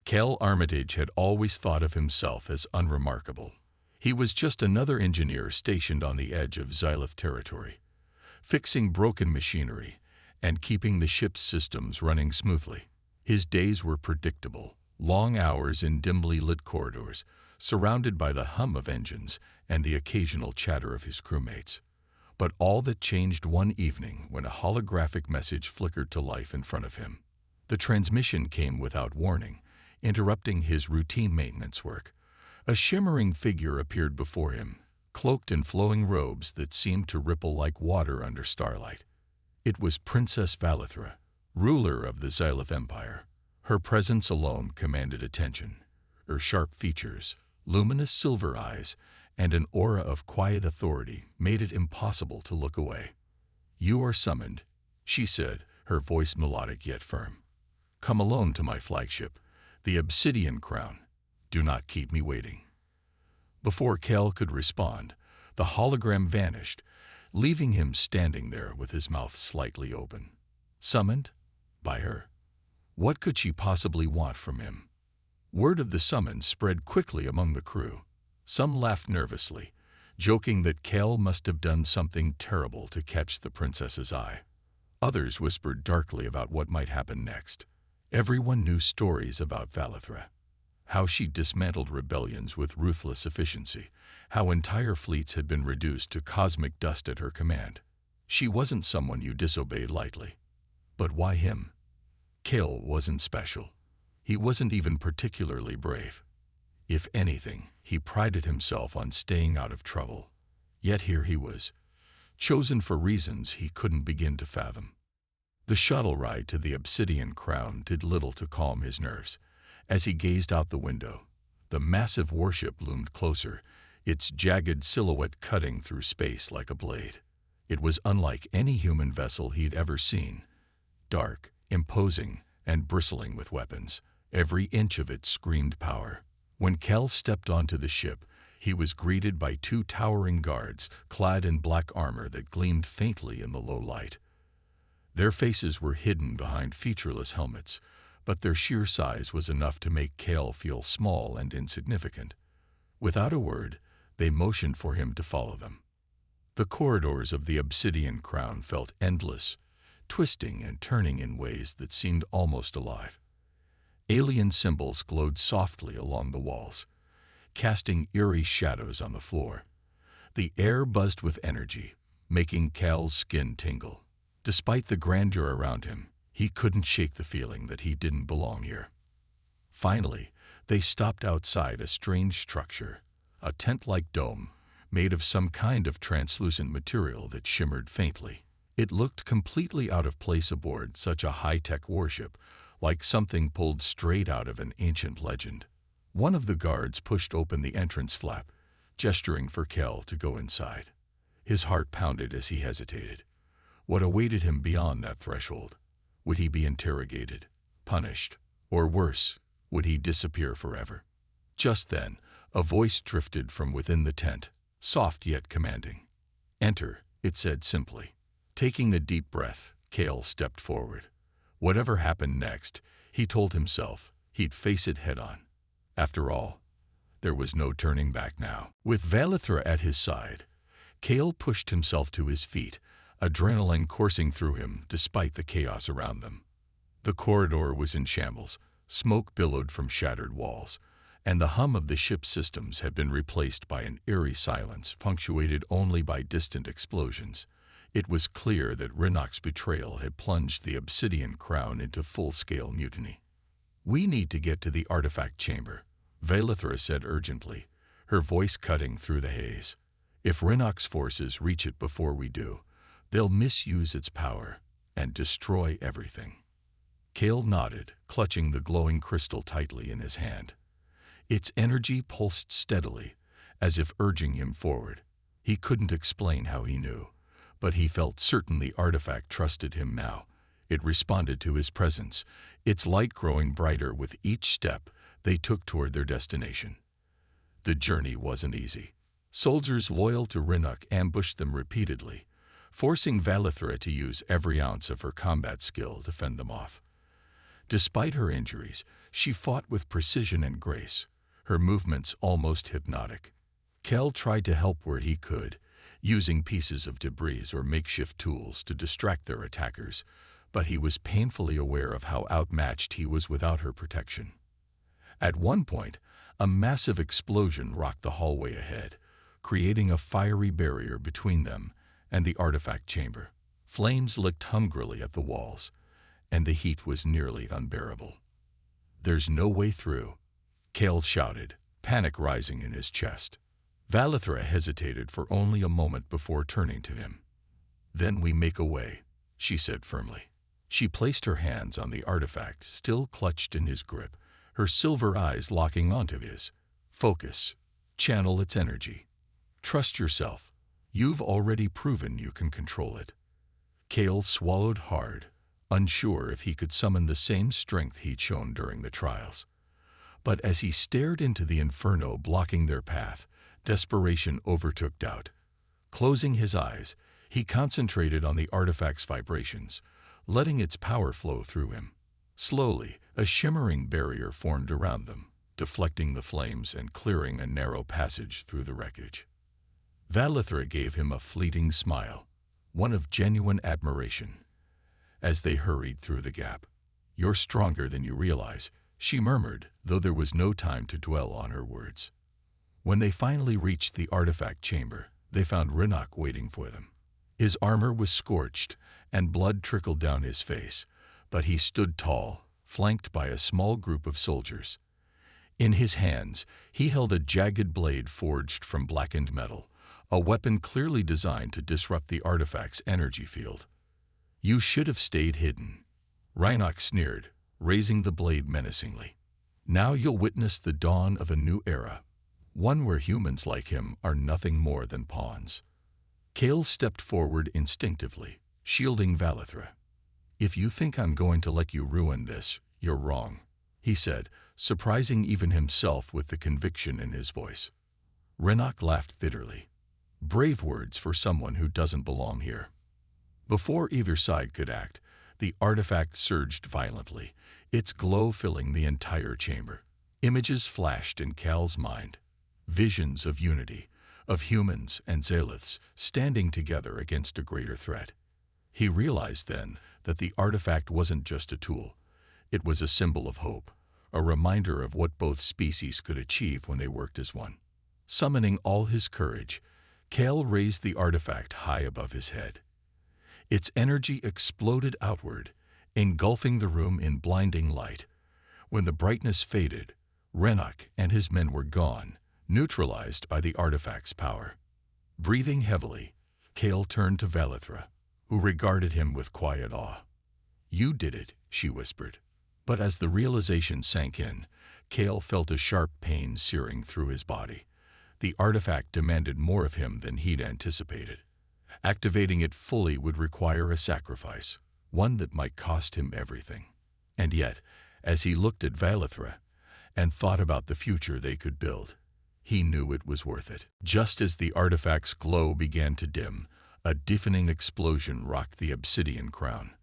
Kel Armitage had always thought of himself as unremarkable. He was just another engineer stationed on the edge of Xylith territory, fixing broken machinery and keeping the ship's systems running smoothly. His days were predictable, long hours in dimly lit corridors, surrounded by the hum of engines and the occasional chatter of his crewmates. But all that changed one evening when a holographic message flickered to life in front of him. The transmission came without warning, interrupting his routine maintenance work. A shimmering figure appeared before him, cloaked in flowing robes that seemed to ripple like water under starlight. It was Princess Valithra, ruler of the Xylith Empire. Her presence alone commanded attention. Her sharp features, luminous silver eyes, and an aura of quiet authority made it impossible to look away. "You are summoned," she said, her voice melodic yet firm. "Come alone to my flagship, the Obsidian Crown. Do not keep me waiting." Before Kel could respond, the hologram vanished, leaving him standing there with his mouth slightly open. Summoned? By her? What could she possibly want from him? Word of the summons spread quickly among the crew. Some laughed nervously, joking that Kel must have done something terrible to catch the princess's eye. Others whispered darkly about what might happen next. Everyone knew stories about Valithra. How she dismantled rebellions with ruthless efficiency, how entire fleets had been reduced to cosmic dust at her command. She wasn't someone you disobeyed lightly. But why him? Kel wasn't special. He wasn't even particularly brave. If anything, he prided himself on staying out of trouble. Yet here he was, chosen for reasons he couldn't begin to fathom. The shuttle ride to the Obsidian Crown did little to calm his nerves. As he gazed out the window, the massive warship loomed closer, its jagged silhouette cutting through space like a blade. It was unlike any human vessel he'd ever seen. Dark, imposing, and bristling with weapons. Every inch of it screamed power. When Kel stepped onto the ship, he was greeted by two towering guards, clad in black armor that gleamed faintly in the low light. Their faces were hidden behind featureless helmets, but their sheer size was enough to make Kel feel small and insignificant. Without a word, they motioned for him to follow them. The corridors of the Obsidian Crown felt endless, twisting and turning in ways that seemed almost alive. Alien symbols glowed softly along the walls, casting eerie shadows on the floor. The air buzzed with energy, making Kel's skin tingle. Despite the grandeur around him, he couldn't shake the feeling that he didn't belong here. Finally, they stopped outside a strange structure, a tent-like dome made of some kind of translucent material that shimmered faintly. It looked completely out of place aboard such a high-tech warship, like something pulled straight out of an ancient legend. One of the guards pushed open the entrance flap, gesturing for Kel to go inside. His heart pounded as he hesitated. What awaited him beyond that threshold? Would he be interrogated, punished, or worse, would he disappear forever? Just then, a voice drifted from within the tent, soft yet commanding. "Enter," it said simply. Taking a deep breath, Kel stepped forward. Whatever happened next, he told himself, he'd face it head-on. After all, there was no turning back now. With Valithra at his side, Kel pushed himself to his feet, adrenaline coursing through him despite the chaos around them. The corridor was in shambles, smoke billowed from shattered walls, and the hum of the ship's systems had been replaced by an eerie silence punctuated only by distant explosions. It was clear that Rinnoch's betrayal had plunged the Obsidian Crown into full-scale mutiny. "We need to get to the artifact chamber," Valithra said urgently, her voice cutting through the haze. "If Rinnoch's forces reach it before we do, they'll misuse its power and destroy everything." Kel nodded, clutching the glowing crystal tightly in his hand. Its energy pulsed steadily, as if urging him forward. He couldn't explain how he knew, but he felt certain the artifact trusted him now. It responded to his presence, its light growing brighter with each step they took toward their destination. The journey wasn't easy. Soldiers loyal to Rinnoch ambushed them repeatedly, forcing Valithra to use every ounce of her combat skill to fend them off. Despite her injuries, she fought with precision and grace, her movements almost hypnotic. Kel tried to help where he could, using pieces of debris or makeshift tools to distract their attackers, but he was painfully aware of how outmatched he was without her protection. At one point, a massive explosion rocked the hallway ahead, creating a fiery barrier between them and the artifact chamber. Flames licked hungrily at the walls, and the heat was nearly unbearable. "There's no way through," Cale shouted, panic rising in his chest. Valithra hesitated for only a moment before turning to him. "Then we make a way," she said firmly. She placed her hands on the artifact, still clutched in his grip, her silver eyes locking onto his. "Focus. Channel its energy. Trust yourself. You've already proven you can control it." Cale swallowed hard, unsure if he could summon the same strength he'd shown during the trials. But as he stared into the inferno blocking their path, desperation overtook doubt. Closing his eyes, he concentrated on the artifact's vibrations, letting its power flow through him. Slowly, a shimmering barrier formed around them, deflecting the flames and clearing a narrow passage through the wreckage. Valithra gave him a fleeting smile, one of genuine admiration, as they hurried through the gap. "You're stronger than you realize," she murmured, though there was no time to dwell on her words. When they finally reached the artifact chamber, they found Rinnoc waiting for them. His armor was scorched, and blood trickled down his face, but he stood tall, flanked by a small group of soldiers. In his hands, he held a jagged blade forged from blackened metal, a weapon clearly designed to disrupt the artifact's energy field. "You should have stayed hidden," Rinnoc sneered, raising the blade menacingly. "Now you'll witness the dawn of a new era, one where humans like him are nothing more than pawns." Cale stepped forward instinctively, shielding Valithra. "If you think I'm going to let you ruin this, you're wrong," he said, surprising even himself with the conviction in his voice. Rinnoc laughed bitterly. "Brave words for someone who doesn't belong here." Before either side could act, the artifact surged violently, its glow filling the entire chamber. Images flashed in Cal's mind, visions of unity, of humans and Zaliths standing together against a greater threat. He realized then that the artifact wasn't just a tool. It was a symbol of hope, a reminder of what both species could achieve when they worked as one. Summoning all his courage, Cal raised the artifact high above his head. Its energy exploded outward, engulfing the room in blinding light. When the brightness faded, Rinnoc and his men were gone, neutralized by the artifact's power. Breathing heavily, Cal turned to Valithra, who regarded him with quiet awe. "You did it," she whispered. But as the realization sank in, Cal felt a sharp pain searing through his body. The artifact demanded more of him than he'd anticipated. Activating it fully would require a sacrifice, one that might cost him everything. And yet, as he looked at Valithra and thought about the future they could build, he knew it was worth it. Just as the artifact's glow began to dim, a deafening explosion rocked the obsidian crown.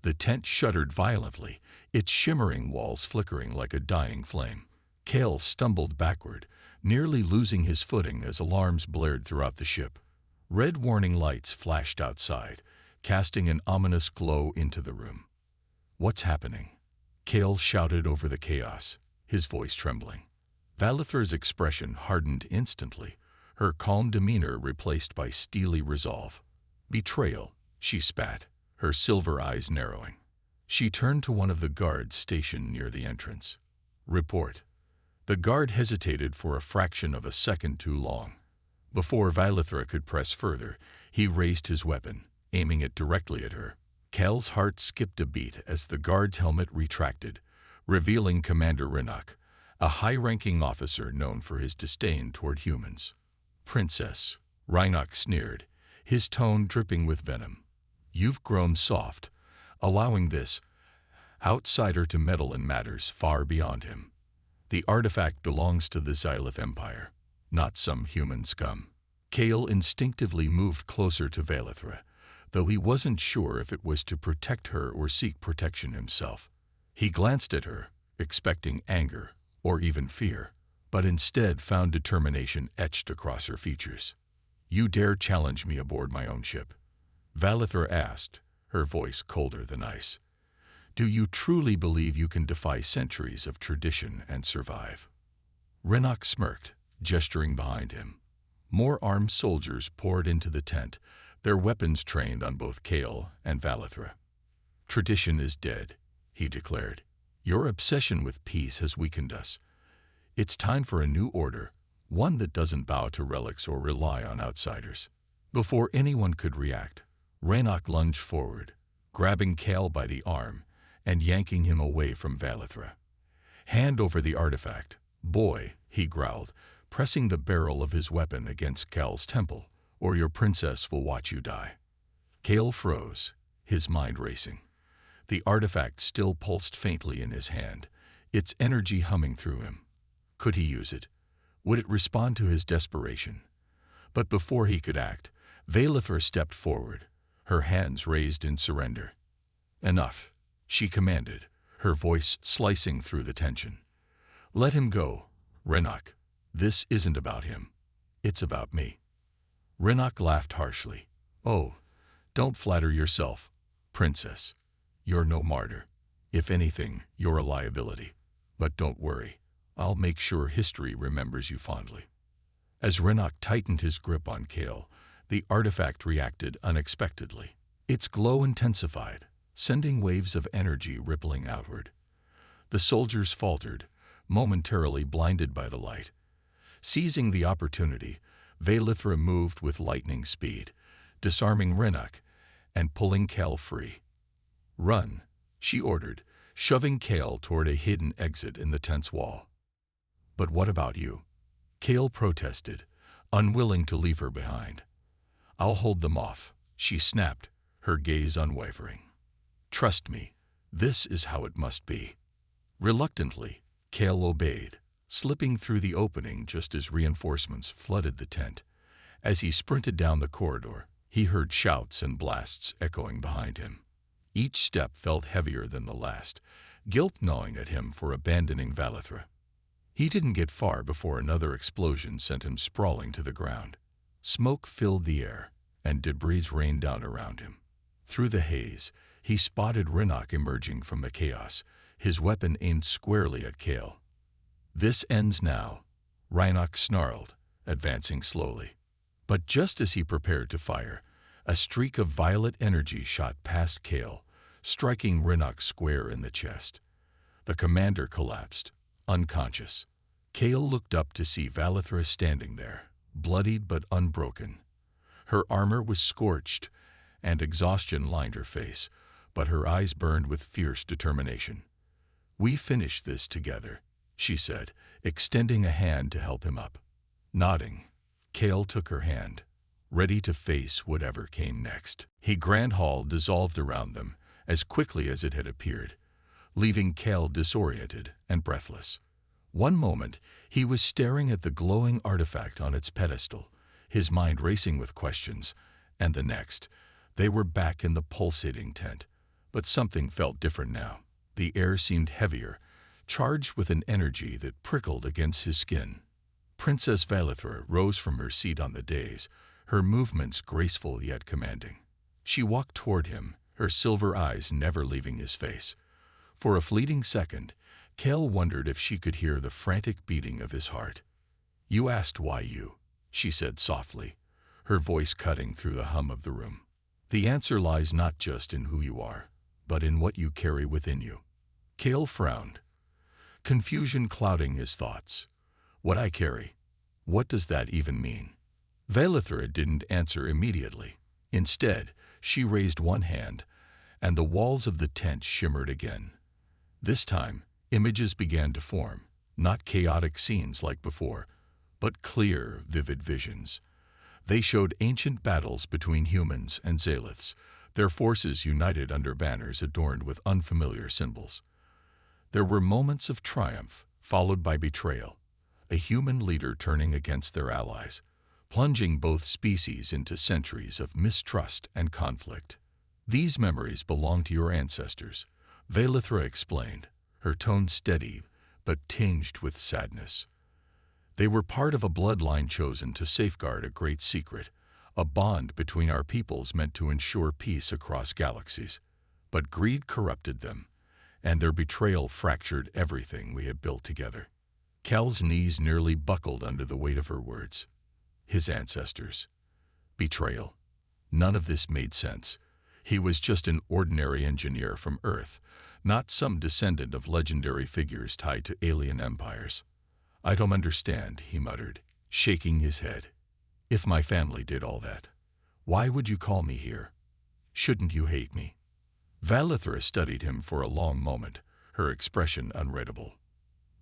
The tent shuddered violently, its shimmering walls flickering like a dying flame. Cal stumbled backward, nearly losing his footing as alarms blared throughout the ship. Red warning lights flashed outside, casting an ominous glow into the room. "What's happening?" Cal shouted over the chaos, his voice trembling. Valithra's expression hardened instantly, her calm demeanor replaced by steely resolve. "Betrayal," she spat, her silver eyes narrowing. She turned to one of the guards stationed near the entrance. "Report." The guard hesitated for a fraction of a second too long. Before Valithra could press further, he raised his weapon, aiming it directly at her. Cal's heart skipped a beat as the guard's helmet retracted, revealing Commander Rinnoc, a high-ranking officer known for his disdain toward humans. "Princess," Rinnoc sneered, his tone dripping with venom. "You've grown soft, allowing this outsider to meddle in matters far beyond him. The artifact belongs to the Zylith Empire, not some human scum." Cal instinctively moved closer to Valithra, though he wasn't sure if it was to protect her or seek protection himself. He glanced at her, expecting anger or even fear, but instead found determination etched across her features. "You dare challenge me aboard my own ship?" Valithra asked, her voice colder than ice. "Do you truly believe you can defy centuries of tradition and survive?" Renok smirked, gesturing behind him. More armed soldiers poured into the tent, their weapons trained on both Kale and Valithra. "Tradition is dead," he declared. "Your obsession with peace has weakened us. It's time for a new order, one that doesn't bow to relics or rely on outsiders." Before anyone could react, Renok lunged forward, grabbing Kale by the arm and yanking him away from Valithra. "Hand over the artifact, boy," he growled, pressing the barrel of his weapon against Kale's temple, "or your princess will watch you die." Kale froze, his mind racing. The artifact still pulsed faintly in his hand, its energy humming through him. Could he use it? Would it respond to his desperation? But before he could act, Valithra stepped forward, her hands raised in surrender. "Enough," she commanded, her voice slicing through the tension. "Let him go, Renok. This isn't about him. It's about me." Renok laughed harshly. "Oh, don't flatter yourself, princess. You're no martyr. If anything, you're a liability. But don't worry, I'll make sure history remembers you fondly." As Renok tightened his grip on Kale, the artifact reacted unexpectedly. Its glow intensified, sending waves of energy rippling outward. The soldiers faltered, momentarily blinded by the light. Seizing the opportunity, Valithra moved with lightning speed, disarming Renok and pulling Kale free. "Run," she ordered, shoving Kale toward a hidden exit in the tent's wall. "But what about you?" Kale protested, unwilling to leave her behind. "I'll hold them off," she snapped, her gaze unwavering. "Trust me, this is how it must be." Reluctantly, Kale obeyed, slipping through the opening just as reinforcements flooded the tent. As he sprinted down the corridor, he heard shouts and blasts echoing behind him. Each step felt heavier than the last, guilt gnawing at him for abandoning Valithra. He didn't get far before another explosion sent him sprawling to the ground. Smoke filled the air, and debris rained down around him. Through the haze, he spotted Renok emerging from the chaos, his weapon aimed squarely at Kale. "This ends now," Renok snarled, advancing slowly. But just as he prepared to fire, a streak of violet energy shot past Kale, striking Renok square in the chest. The commander collapsed, unconscious. Kale looked up to see Valithra standing there, bloodied but unbroken. Her armor was scorched, and exhaustion lined her face, but her eyes burned with fierce determination. "We finish this together," she said, extending a hand to help him up. Nodding, Kale took her hand, ready to face whatever came next. The Grand Hall dissolved around them as quickly as it had appeared, leaving Kale disoriented and breathless. One moment, he was staring at the glowing artifact on its pedestal, his mind racing with questions, and the next, they were back in the pulsating tent. But something felt different now. The air seemed heavier, charged with an energy that prickled against his skin. Princess Valithra rose from her seat on the dais, her movements graceful yet commanding. She walked toward him, her silver eyes never leaving his face. For a fleeting second, Kale wondered if she could hear the frantic beating of his heart. "You asked why you," she said softly, her voice cutting through the hum of the room. "The answer lies not just in who you are, but in what you carry within you." Kale frowned, confusion clouding his thoughts. "What I carry? What does that even mean?" Valithra didn't answer immediately. Instead, she raised one hand, and the walls of the tent shimmered again. This time, images began to form, not chaotic scenes like before, but clear, vivid visions. They showed ancient battles between humans and Zaliths, their forces united under banners adorned with unfamiliar symbols. There were moments of triumph, followed by betrayal, a human leader turning against their allies, plunging both species into centuries of mistrust and conflict. "These memories belong to your ancestors," Valithra explained, her tone steady but tinged with sadness. They were part of a bloodline chosen to safeguard a great secret, a bond between our peoples meant to ensure peace across galaxies. But greed corrupted them, and their betrayal fractured everything we had built together. Cal's knees nearly buckled under the weight of her words. His ancestors. Betrayal. None of this made sense. He was just an ordinary engineer from Earth, not some descendant of legendary figures tied to alien empires. I don't understand, he muttered, shaking his head. If my family did all that, why would you call me here? Shouldn't you hate me? Valithra studied him for a long moment, her expression unreadable.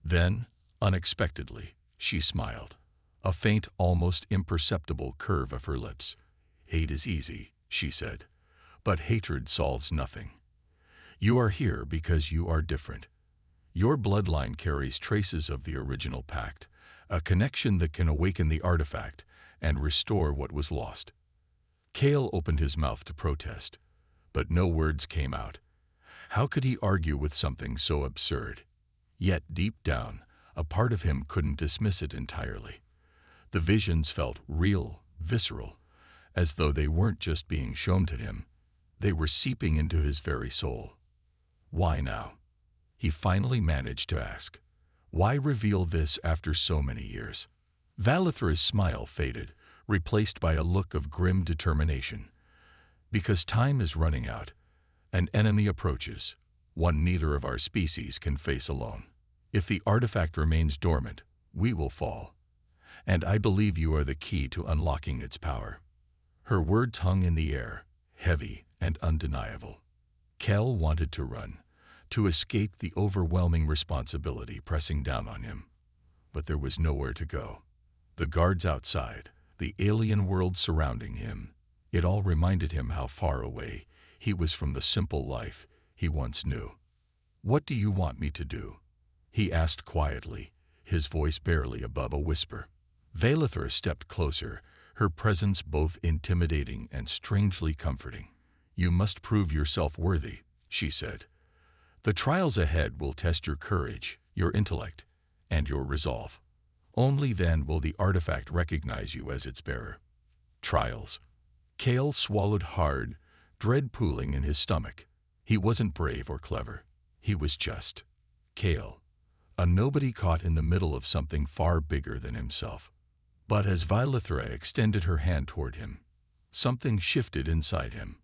Then, unexpectedly, she smiled, a faint, almost imperceptible curve of her lips. Hate is easy, she said, but hatred solves nothing. You are here because you are different. Your bloodline carries traces of the original pact, a connection that can awaken the artifact and restore what was lost. Cal opened his mouth to protest, but no words came out. How could he argue with something so absurd? Yet deep down, a part of him couldn't dismiss it entirely. The visions felt real, visceral, as though they weren't just being shown to him. They were seeping into his very soul. Why now? He finally managed to ask. Why reveal this after so many years? Valithra's smile faded, replaced by a look of grim determination. Because time is running out. An enemy approaches, one neither of our species can face alone. If the artifact remains dormant, we will fall. And I believe you are the key to unlocking its power. Her words hung in the air, heavy and undeniable. Cal wanted to run, to escape the overwhelming responsibility pressing down on him. But there was nowhere to go. The guards outside, the alien world surrounding him, it all reminded him how far away he was from the simple life he once knew. What do you want me to do? He asked quietly, his voice barely above a whisper. Valithra stepped closer, her presence both intimidating and strangely comforting. You must prove yourself worthy, she said. The trials ahead will test your courage, your intellect, and your resolve. Only then will the artifact recognize you as its bearer. Trials. Cal swallowed hard, dread pooling in his stomach. He wasn't brave or clever. He was just Cal, a nobody caught in the middle of something far bigger than himself. But as Valithra extended her hand toward him, something shifted inside him.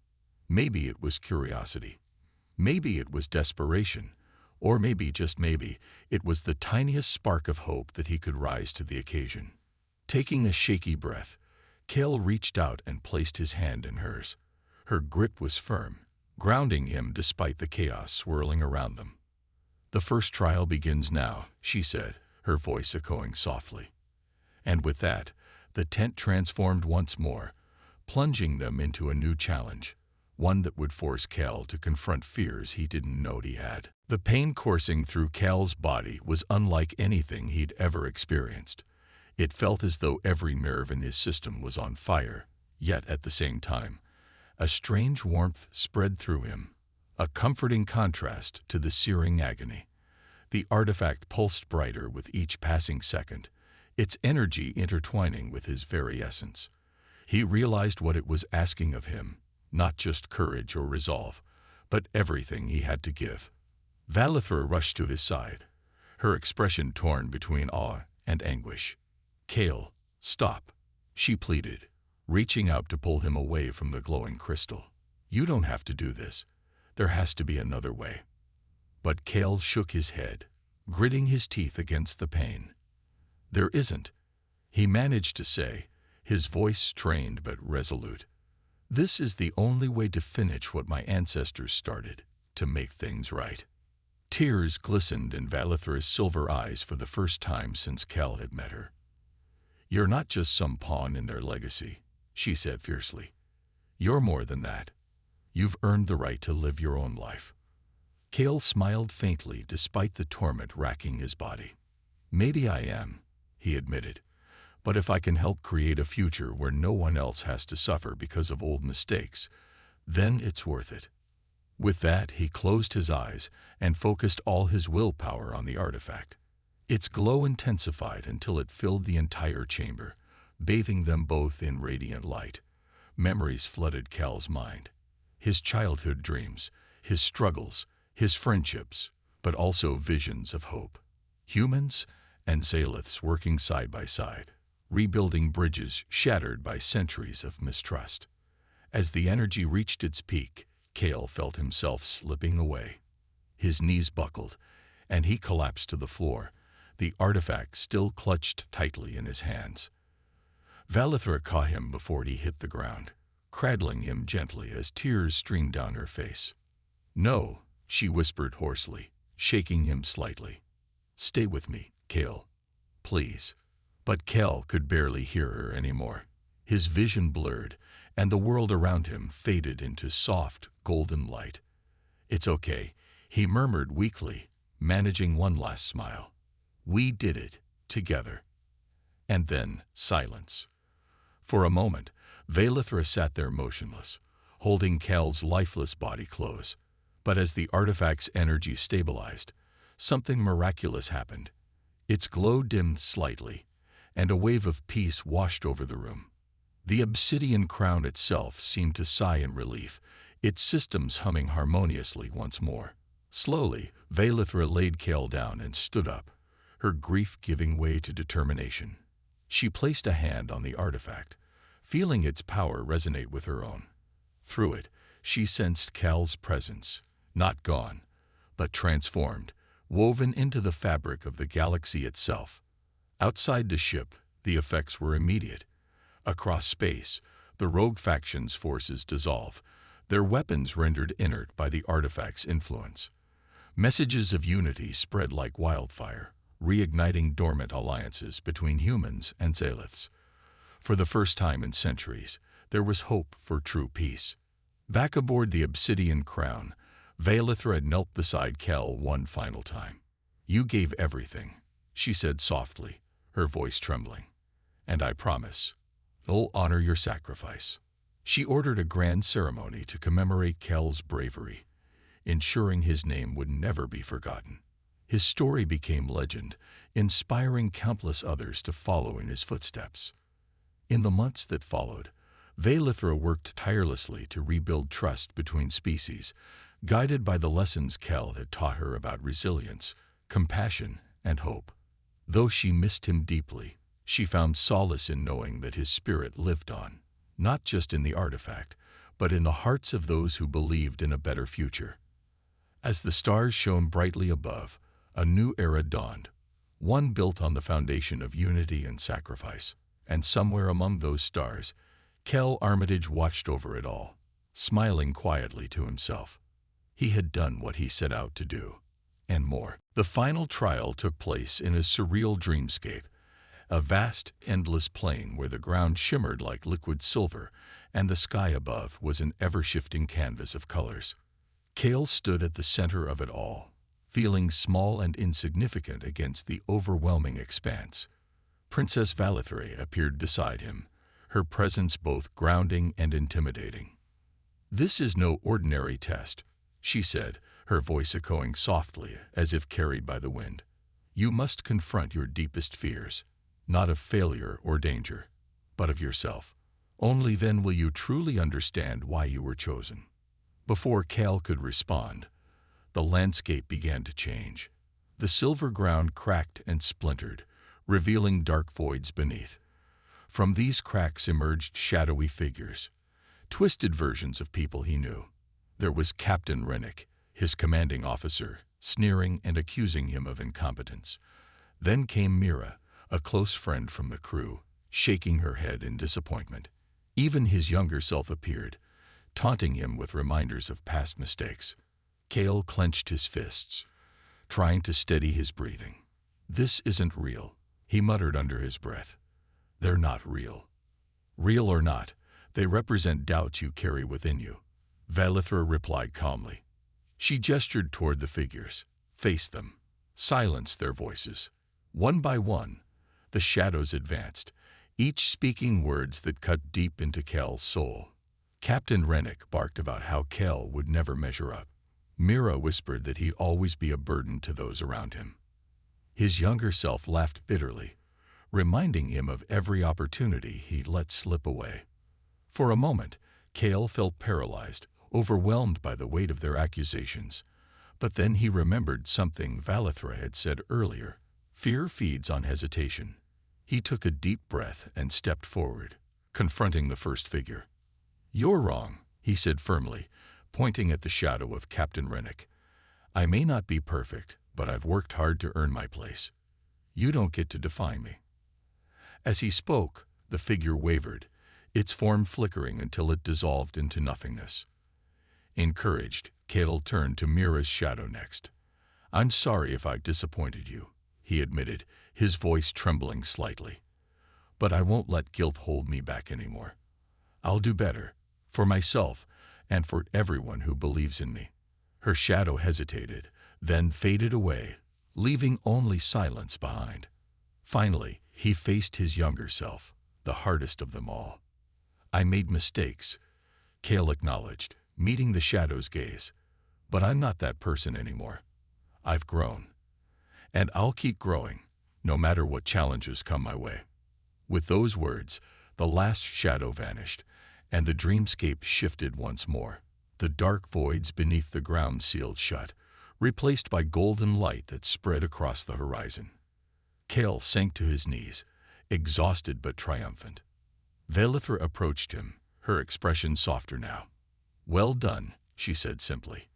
Maybe it was curiosity. Maybe it was desperation. Or maybe, just maybe, it was the tiniest spark of hope that he could rise to the occasion. Taking a shaky breath, Cal reached out and placed his hand in hers. Her grip was firm, grounding him despite the chaos swirling around them. The first trial begins now, she said, her voice echoing softly. And with that, the tent transformed once more, plunging them into a new challenge, one that would force Cal to confront fears he didn't know he had. The pain coursing through Cal's body was unlike anything he'd ever experienced. It felt as though every nerve in his system was on fire, yet at the same time, a strange warmth spread through him, a comforting contrast to the searing agony. The artifact pulsed brighter with each passing second, its energy intertwining with his very essence. He realized what it was asking of him, not just courage or resolve, but everything he had to give. Valithra rushed to his side, her expression torn between awe and anguish. Cal, stop, she pleaded, reaching out to pull him away from the glowing crystal. You don't have to do this. There has to be another way. But Cal shook his head, gritting his teeth against the pain. There isn't, he managed to say, his voice strained but resolute. This is the only way to finish what my ancestors started, to make things right. Tears glistened in Valithra's silver eyes for the first time since Cal had met her. You're not just some pawn in their legacy, she said fiercely. You're more than that. You've earned the right to live your own life. Cal smiled faintly despite the torment racking his body. Maybe I am, he admitted, but if I can help create a future where no one else has to suffer because of old mistakes, then it's worth it. With that, he closed his eyes and focused all his willpower on the artifact. Its glow intensified until it filled the entire chamber, bathing them both in radiant light. Memories flooded Cal's mind. His childhood dreams, his struggles, his friendships, but also visions of hope. Humans and Zaliths working side by side, rebuilding bridges shattered by centuries of mistrust. As the energy reached its peak, Cal felt himself slipping away. His knees buckled, and he collapsed to the floor, the artifact still clutched tightly in his hands. Valithra caught him before he hit the ground, cradling him gently as tears streamed down her face. "No," she whispered hoarsely, shaking him slightly. "Stay with me, Cal. Please." But Cal could barely hear her anymore. His vision blurred, and the world around him faded into soft, golden light. "It's okay," he murmured weakly, managing one last smile. "We did it, together." And then silence. For a moment, Valithra sat there motionless, holding Cal's lifeless body close. But as the artifact's energy stabilized, something miraculous happened. Its glow dimmed slightly, and a wave of peace washed over the room. The obsidian crown itself seemed to sigh in relief, its systems humming harmoniously once more. Slowly, Valithra laid Cal down and stood up, her grief giving way to determination. She placed a hand on the artifact, feeling its power resonate with her own. Through it, she sensed Cal's presence, not gone, but transformed, woven into the fabric of the galaxy itself. Outside the ship, the effects were immediate. Across space, the rogue faction's forces dissolve, their weapons rendered inert by the artifact's influence. Messages of unity spread like wildfire, reigniting dormant alliances between humans and Zaliths. For the first time in centuries, there was hope for true peace. Back aboard the obsidian crown, Valithra knelt beside Cal one final time. "You gave everything," she said softly, her voice trembling. "And I promise, I'll honor your sacrifice." She ordered a grand ceremony to commemorate Cal's bravery, ensuring his name would never be forgotten. His story became legend, inspiring countless others to follow in his footsteps. In the months that followed, Valithra worked tirelessly to rebuild trust between species, guided by the lessons Cal had taught her about resilience, compassion, and hope. Though she missed him deeply, she found solace in knowing that his spirit lived on, not just in the artifact, but in the hearts of those who believed in a better future. As the stars shone brightly above, a new era dawned, one built on the foundation of unity and sacrifice. And somewhere among those stars, Cal Armitage watched over it all, smiling quietly to himself. He had done what he set out to do, and more. The final trial took place in a surreal dreamscape, a vast, endless plain where the ground shimmered like liquid silver, and the sky above was an ever-shifting canvas of colors. Cal stood at the center of it all, feeling small and insignificant against the overwhelming expanse. Princess Valithra appeared beside him, her presence both grounding and intimidating. "This is no ordinary test," she said, her voice echoing softly as if carried by the wind. "You must confront your deepest fears, not of failure or danger, but of yourself. Only then will you truly understand why you were chosen." Before Cal could respond, the landscape began to change. The silver ground cracked and splintered, revealing dark voids beneath. From these cracks emerged shadowy figures, twisted versions of people he knew. There was Captain Rennick, his commanding officer, sneering and accusing him of incompetence. Then came Mira, a close friend from the crew, shaking her head in disappointment. Even his younger self appeared, taunting him with reminders of past mistakes. Cal clenched his fists, trying to steady his breathing. "This isn't real," he muttered under his breath. "They're not real. Real or not, they represent doubts you carry within you," Valithra replied calmly. She gestured toward the figures. "Face them. Silence their voices." One by one, the shadows advanced, each speaking words that cut deep into Cal's soul. Captain Rennick barked about how Kel would never measure up. Mira whispered that he'd always be a burden to those around him. His younger self laughed bitterly, reminding him of every opportunity he'd let slip away. For a moment, Kel felt paralyzed, overwhelmed by the weight of their accusations. But then he remembered something Valithra had said earlier. Fear feeds on hesitation. He took a deep breath and stepped forward, confronting the first figure. "You're wrong," he said firmly, pointing at the shadow of Captain Rennick. "I may not be perfect, but I've worked hard to earn my place. You don't get to define me." As he spoke, the figure wavered, its form flickering until it dissolved into nothingness. Encouraged, Kel turned to Mira's shadow next. "I'm sorry if I disappointed you," he admitted, his voice trembling slightly. "But I won't let guilt hold me back anymore. I'll do better, for myself and for everyone who believes in me." Her shadow hesitated, then faded away, leaving only silence behind. Finally, he faced his younger self, the hardest of them all. "I made mistakes," Kel acknowledged, meeting the shadow's gaze. "But I'm not that person anymore. I've grown. And I'll keep growing, no matter what challenges come my way." With those words, the last shadow vanished, and the dreamscape shifted once more. The dark voids beneath the ground sealed shut, replaced by golden light that spread across the horizon. Kel sank to his knees, exhausted but triumphant. Valithra approached him, her expression softer now. "Well done," she said simply.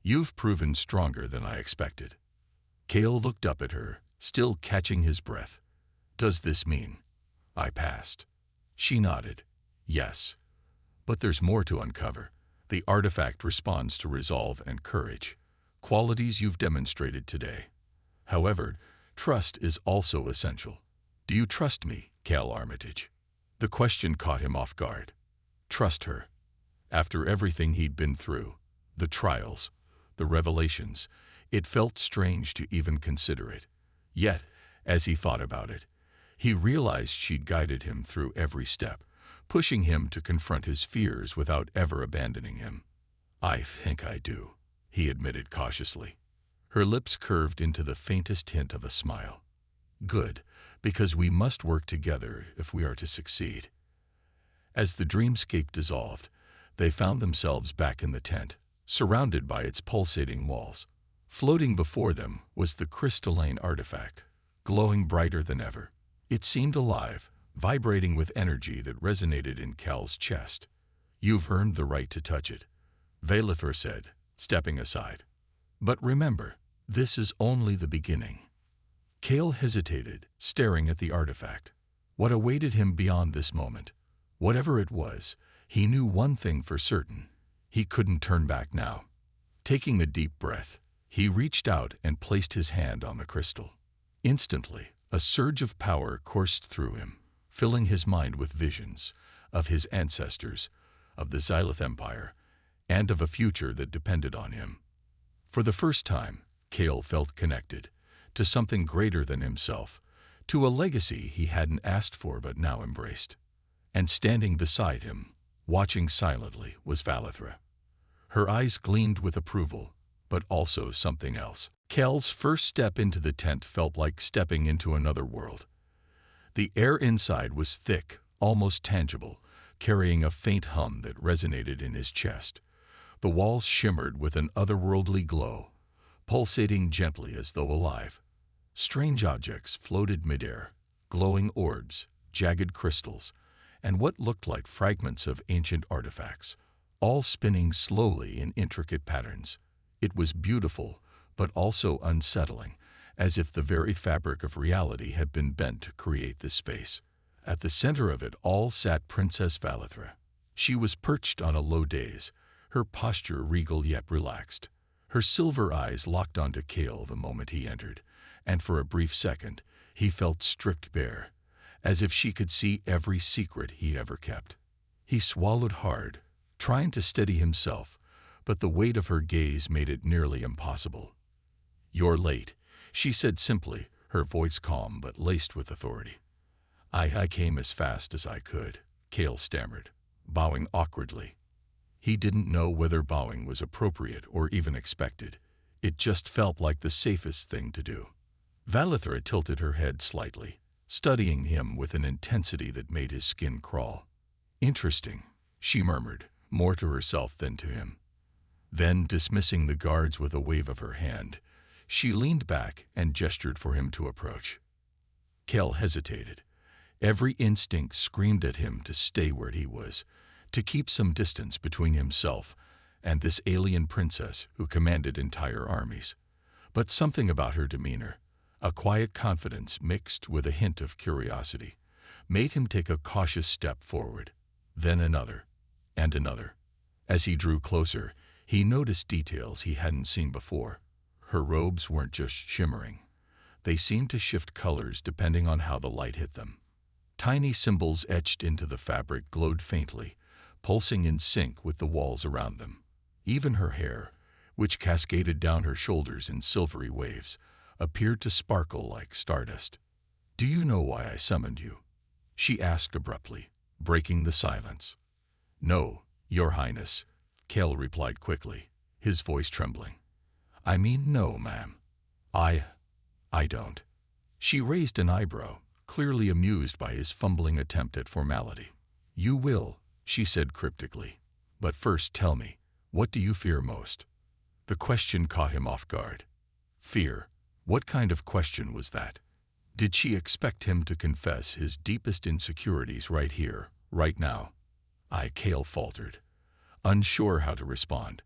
"You've proven stronger than I expected." Kel looked up at her, still catching his breath. "Does this mean I passed?" She nodded. "Yes. But there's more to uncover. The artifact responds to resolve and courage, qualities you've demonstrated today. However, trust is also essential. Do you trust me, Kel Armitage?" The question caught him off guard. Trust her? After everything he'd been through, the trials, the revelations, it felt strange to even consider it. Yet, as he thought about it, he realized she'd guided him through every step, pushing him to confront his fears without ever abandoning him. "I think I do," he admitted cautiously. Her lips curved into the faintest hint of a smile. "Good, because we must work together if we are to succeed." As the dreamscape dissolved, they found themselves back in the tent, surrounded by its pulsating walls. Floating before them was the crystalline artifact, glowing brighter than ever. It seemed alive, vibrating with energy that resonated in Kel's chest. "You've earned the right to touch it," Valithra said, stepping aside. "But remember, this is only the beginning." Kel hesitated, staring at the artifact. What awaited him beyond this moment? Whatever it was, he knew one thing for certain. He couldn't turn back now. Taking a deep breath, he reached out and placed his hand on the crystal. Instantly, a surge of power coursed through him, filling his mind with visions of his ancestors, of the Xylith Empire, and of a future that depended on him. For the first time, Kel felt connected to something greater than himself, to a legacy he hadn't asked for but now embraced. And standing beside him, watching silently, was Valithra. Her eyes gleamed with approval, but also something else. Kel's first step into the tent felt like stepping into another world. The air inside was thick, almost tangible, carrying a faint hum that resonated in his chest. The walls shimmered with an otherworldly glow, pulsating gently as though alive. Strange objects floated midair, glowing orbs, jagged crystals, and what looked like fragments of ancient artifacts, all spinning slowly in intricate patterns. It was beautiful, but also unsettling, as if the very fabric of reality had been bent to create this space. At the center of it all sat Princess Valithra. She was perched on a low dais, her posture regal yet relaxed. Her silver eyes locked onto Kel the moment he entered, and for a brief second, he felt stripped bare, as if she could see every secret he'd ever kept. He swallowed hard, trying to steady himself, but the weight of her gaze made it nearly impossible. "You're late," she said simply, her voice calm but laced with authority. I came as fast as I could," Kel stammered. bowing awkwardly. He didn't know whether bowing was appropriate or even expected. It just felt like the safest thing to do. Valithra tilted her head slightly, studying him with an intensity that made his skin crawl. "Interesting," she murmured, more to herself than to him. Then, dismissing the guards with a wave of her hand, she leaned back and gestured for him to approach. Kel hesitated. Every instinct screamed at him to stay where he was, to keep some distance between himself and this alien princess who commanded entire armies. But something about her demeanor, a quiet confidence mixed with a hint of curiosity, made him take a cautious step forward, then another, and another. As he drew closer, he noticed details he hadn't seen before. Her robes weren't just shimmering. They seemed to shift colors depending on how the light hit them. Tiny symbols etched into the fabric glowed faintly, pulsing in sync with the walls around them. Even her hair, which cascaded down her shoulders in silvery waves, appeared to sparkle like stardust. "Do you know why I summoned you?" she asked abruptly, breaking the silence. "No, Your Highness," Kel replied quickly, his voice trembling. "I mean no, ma'am. I don't." She raised an eyebrow, clearly amused by his fumbling attempt at formality. "You will," she said cryptically. "But first tell me, what do you fear most?" The question caught him off guard. Fear? What kind of question was that? Did she expect him to confess his deepest insecurities right here, right now? Kel faltered, unsure how to respond.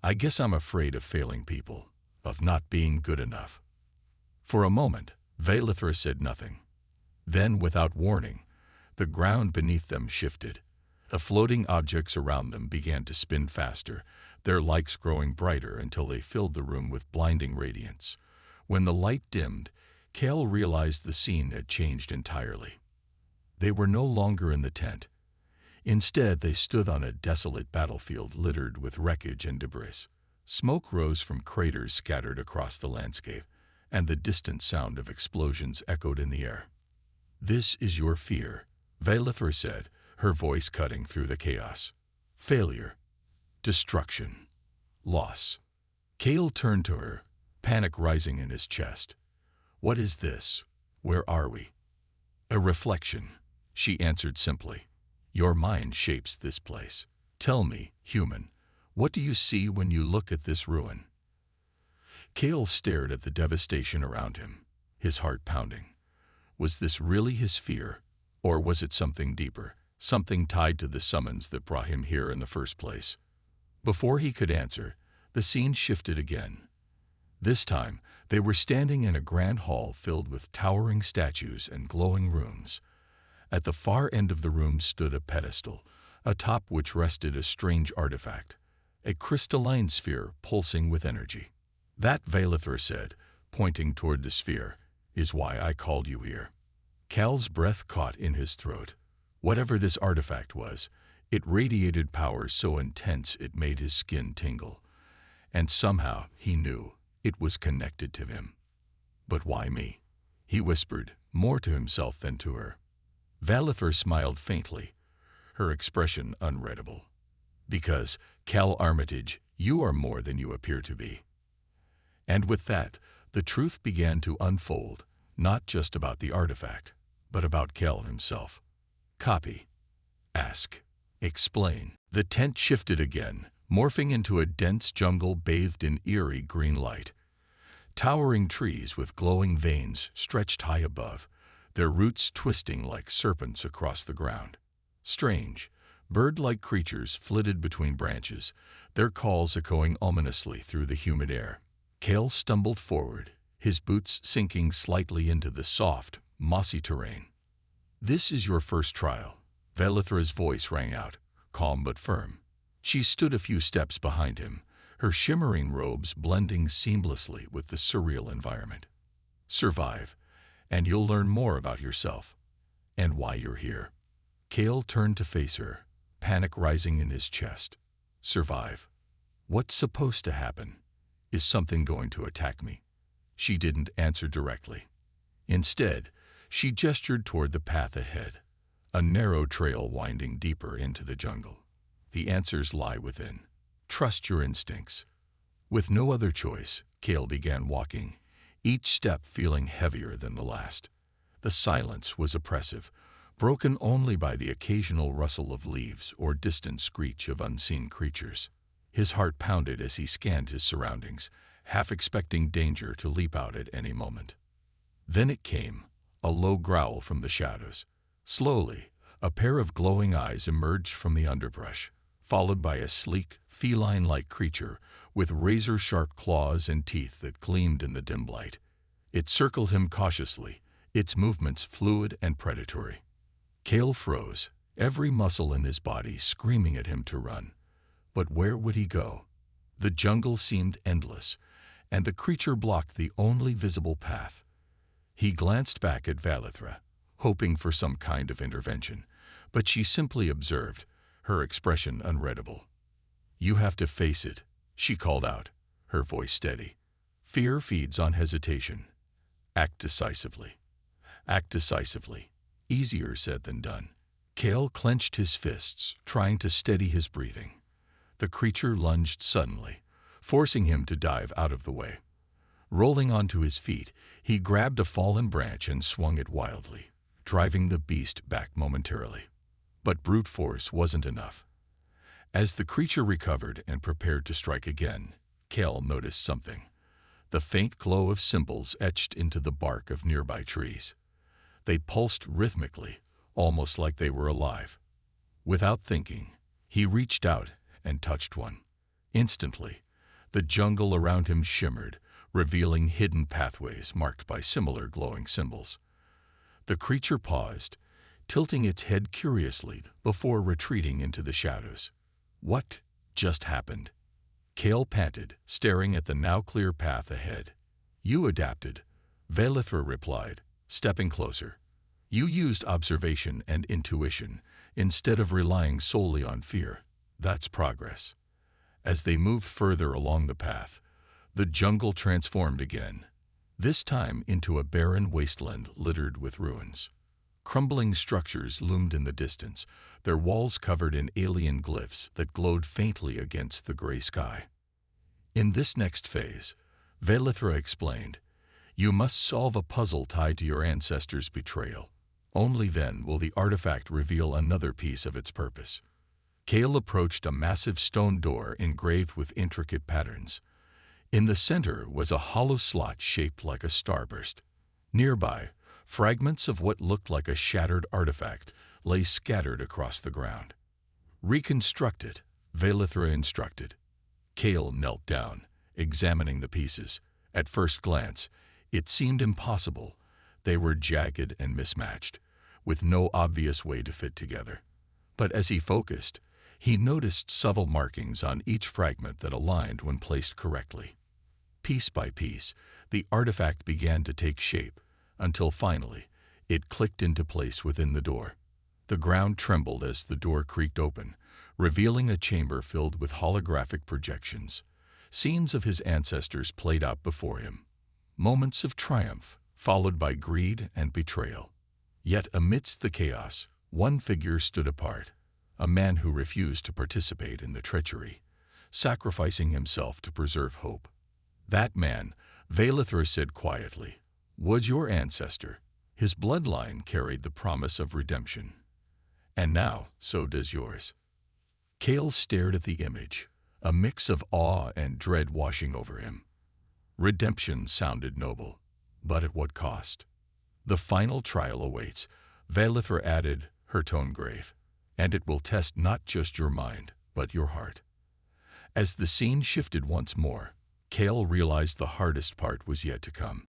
"I guess I'm afraid of failing people, of not being good enough." For a moment, Valithra said nothing. Then, without warning, the ground beneath them shifted. The floating objects around them began to spin faster, their lights growing brighter until they filled the room with blinding radiance. When the light dimmed, Kel realized the scene had changed entirely. They were no longer in the tent. Instead, they stood on a desolate battlefield littered with wreckage and debris. Smoke rose from craters scattered across the landscape, and the distant sound of explosions echoed in the air. "This is your fear," Valithra said, her voice cutting through the chaos. "Failure, destruction, loss." Kel turned to her, panic rising in his chest. "What is this? Where are we?" "A reflection," she answered simply. "Your mind shapes this place. Tell me, human, what do you see when you look at this ruin?" Kel stared at the devastation around him, his heart pounding. Was this really his fear, or was it something deeper, something tied to the summons that brought him here in the first place? Before he could answer, the scene shifted again. This time, they were standing in a grand hall filled with towering statues and glowing rooms. At the far end of the room stood a pedestal, atop which rested a strange artifact, a crystalline sphere pulsing with energy. "That," Valithra said, pointing toward the sphere, "is why I called you here." Kel's breath caught in his throat. Whatever this artifact was, it radiated power so intense it made his skin tingle. And somehow, he knew, it was connected to him. "But why me?" he whispered, more to himself than to her. Valithra smiled faintly, her expression unreadable. "Because, Kel Armitage, you are more than you appear to be." And with that, the truth began to unfold, not just about the artifact, but about Kel himself. Copy. Ask. Explain. The tent shifted again, morphing into a dense jungle bathed in eerie green light. Towering trees with glowing veins stretched high above, their roots twisting like serpents across the ground. Strange, bird-like creatures flitted between branches, their calls echoing ominously through the humid air. Kel stumbled forward, his boots sinking slightly into the soft, mossy terrain. "This is your first trial," Valithra's voice rang out, calm but firm. She stood a few steps behind him, her shimmering robes blending seamlessly with the surreal environment. "Survive, and you'll learn more about yourself, and why you're here." Kel turned to face her, panic rising in his chest. "Survive? What's supposed to happen? Is something going to attack me?" She didn't answer directly. Instead, she gestured toward the path ahead, a narrow trail winding deeper into the jungle. The answers lie within. Trust your instincts. With no other choice, Cale began walking, each step feeling heavier than the last. The silence was oppressive, broken only by the occasional rustle of leaves or distant screech of unseen creatures. His heart pounded as he scanned his surroundings, half expecting danger to leap out at any moment. Then it came, a low growl from the shadows. Slowly, a pair of glowing eyes emerged from the underbrush, followed by a sleek, feline-like creature with razor-sharp claws and teeth that gleamed in the dim light. It circled him cautiously, its movements fluid and predatory. Cale froze, every muscle in his body screaming at him to run. But where would he go? The jungle seemed endless, and the creature blocked the only visible path. He glanced back at Valithra, hoping for some kind of intervention, but she simply observed, her expression unreadable. "You have to face it," she called out, her voice steady. "Fear feeds on hesitation. Act decisively. Act decisively." Easier said than done. Cale clenched his fists, trying to steady his breathing. The creature lunged suddenly, forcing him to dive out of the way. Rolling onto his feet, he grabbed a fallen branch and swung it wildly, driving the beast back momentarily. But brute force wasn't enough. As the creature recovered and prepared to strike again, Cale noticed something: the faint glow of symbols etched into the bark of nearby trees. They pulsed rhythmically, almost like they were alive. Without thinking, he reached out and touched one. Instantly, the jungle around him shimmered, revealing hidden pathways marked by similar glowing symbols. The creature paused, tilting its head curiously before retreating into the shadows. What just happened? Cale panted, staring at the now clear path ahead. "You adapted," Valithra replied, stepping closer. "You used observation and intuition instead of relying solely on fear. That's progress." As they moved further along the path, the jungle transformed again, this time into a barren wasteland littered with ruins. Crumbling structures loomed in the distance, their walls covered in alien glyphs that glowed faintly against the gray sky. "In this next phase," Valithra explained, "you must solve a puzzle tied to your ancestors' betrayal. Only then will the artifact reveal another piece of its purpose." Cale approached a massive stone door engraved with intricate patterns. In the center was a hollow slot shaped like a starburst. Nearby, fragments of what looked like a shattered artifact lay scattered across the ground. "Reconstruct it," Valithra instructed. Cale knelt down, examining the pieces. At first glance, it seemed impossible. They were jagged and mismatched, with no obvious way to fit together. But as he focused, he noticed subtle markings on each fragment that aligned when placed correctly. Piece by piece, the artifact began to take shape, until finally, it clicked into place within the door. The ground trembled as the door creaked open, revealing a chamber filled with holographic projections. Scenes of his ancestors played out before him. Moments of triumph, followed by greed and betrayal. Yet amidst the chaos, one figure stood apart, a man who refused to participate in the treachery, sacrificing himself to preserve hope. That man, Valithra said quietly, was your ancestor. His bloodline carried the promise of redemption. And now, so does yours. Cale stared at the image, a mix of awe and dread washing over him. Redemption sounded noble, but at what cost? "The final trial awaits," Valithra added, her tone grave, "and it will test not just your mind, but your heart." As the scene shifted once more, Cale realized the hardest part was yet to come.